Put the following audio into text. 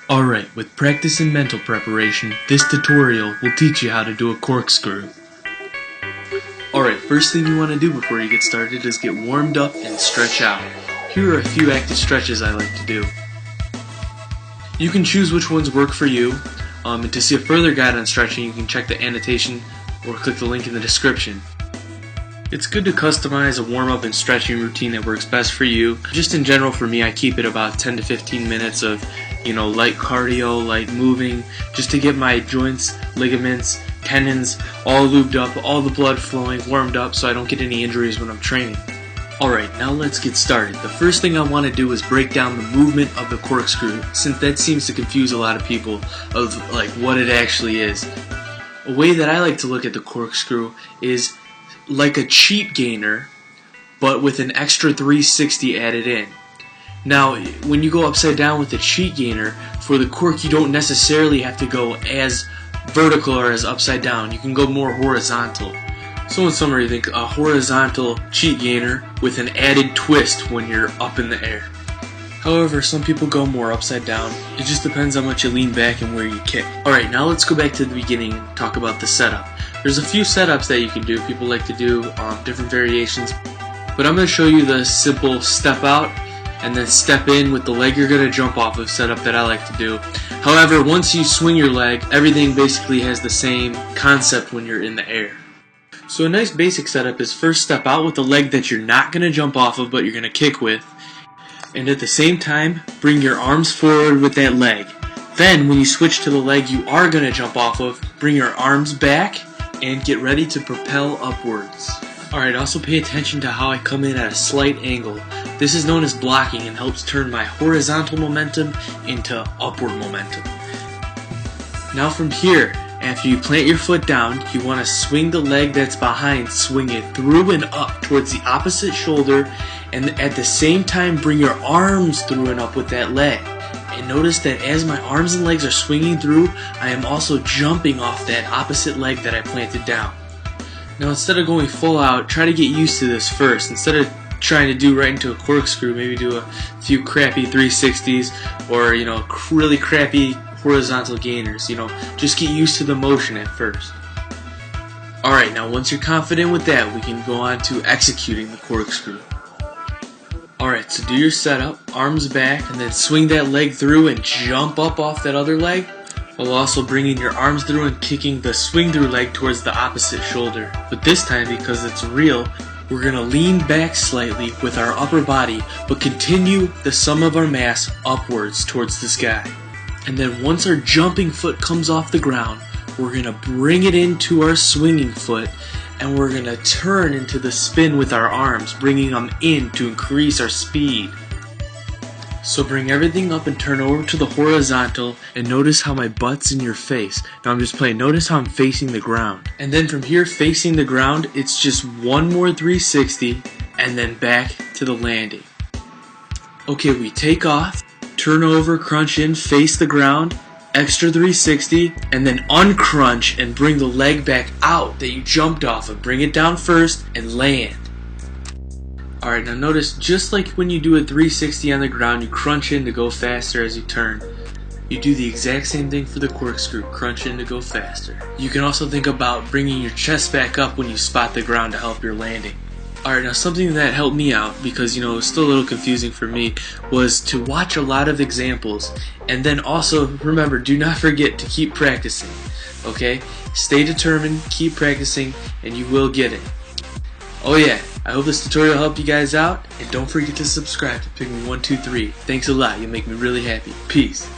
Alright, with practice and mental preparation, this tutorial will teach you how to do a corkscrew. Alright, first thing you want to do before you get started is get warmed up and stretch out. Here are a few active stretches I like to do. You can choose which ones work for you, and to see a further guide on stretching you can check the annotation or click the link in the description. It's good to customize a warm-up and stretching routine that works best for you. Just in general for me, I keep it about 10 to 15 minutes of light cardio, light moving, just to get my joints, ligaments, tendons all lubed up, all the blood flowing, warmed up so I don't get any injuries when I'm training. Alright, now let's get started. The first thing I want to do is break down the movement of the corkscrew, since that seems to confuse a lot of people of what it actually is. A way that I like to look at the corkscrew is like a cheat gainer, but with an extra 360 added in. Now, when you go upside down with the cheat gainer, for the cork you don't necessarily have to go as vertical or as upside down. You can go more horizontal. So in summary, think a horizontal cheat gainer with an added twist when you're up in the air. However, some people go more upside down. It just depends how much you lean back and where you kick. Alright, now let's go back to the beginning and talk about the setup. There's a few setups that you can do. People like to do different variations, but I'm going to show you the simple step out and then step in with the leg you're going to jump off of setup that I like to do. However, once you swing your leg, everything basically has the same concept when you're in the air. So a nice basic setup is first step out with the leg that you're not going to jump off of but you're going to kick with, and at the same time bring your arms forward with that leg. Then when you switch to the leg you are going to jump off of, bring your arms back and get ready to propel upwards. Alright, also pay attention to how I come in at a slight angle. This is known as blocking and helps turn my horizontal momentum into upward momentum. Now from here, after you plant your foot down, you want to swing the leg that's behind, swing it through and up towards the opposite shoulder, and at the same time bring your arms through and up with that leg. And notice that as my arms and legs are swinging through, I am also jumping off that opposite leg that I planted down. Now instead of going full out, try to get used to this first. Instead of trying to do right into a corkscrew, maybe do a few crappy 360s or really crappy horizontal gainers. Just get used to the motion at first. Alright, now once you're confident with that, we can go on to executing the corkscrew. Alright, so do your setup, arms back, and then swing that leg through and jump up off that other leg, while also bringing your arms through and kicking the swing through leg towards the opposite shoulder. But this time, because it's real, we're going to lean back slightly with our upper body, but continue the sum of our mass upwards towards the sky. And then once our jumping foot comes off the ground, we're going to bring it into our swinging foot, and we're going to turn into the spin with our arms, bringing them in to increase our speed. So bring everything up and turn over to the horizontal, and notice how my butt's in your face. Now I'm just playing. Notice how I'm facing the ground. And then from here, facing the ground, it's just one more 360, and then back to the landing. Okay, we take off, turn over, crunch in, face the ground, extra 360, and then uncrunch and bring the leg back out that you jumped off of. Bring it down first and land. Alright, now notice just like when you do a 360 on the ground, you crunch in to go faster as you turn. You do the exact same thing for the corkscrew, crunch in to go faster. You can also think about bringing your chest back up when you spot the ground to help your landing. Alright, now something that helped me out, because it was still a little confusing for me, was to watch a lot of examples, and then also remember, do not forget to keep practicing. Okay? Stay determined, keep practicing, and you will get it. Oh yeah, I hope this tutorial helped you guys out, and don't forget to subscribe to Pygmy123. Thanks a lot, you'll make me really happy. Peace.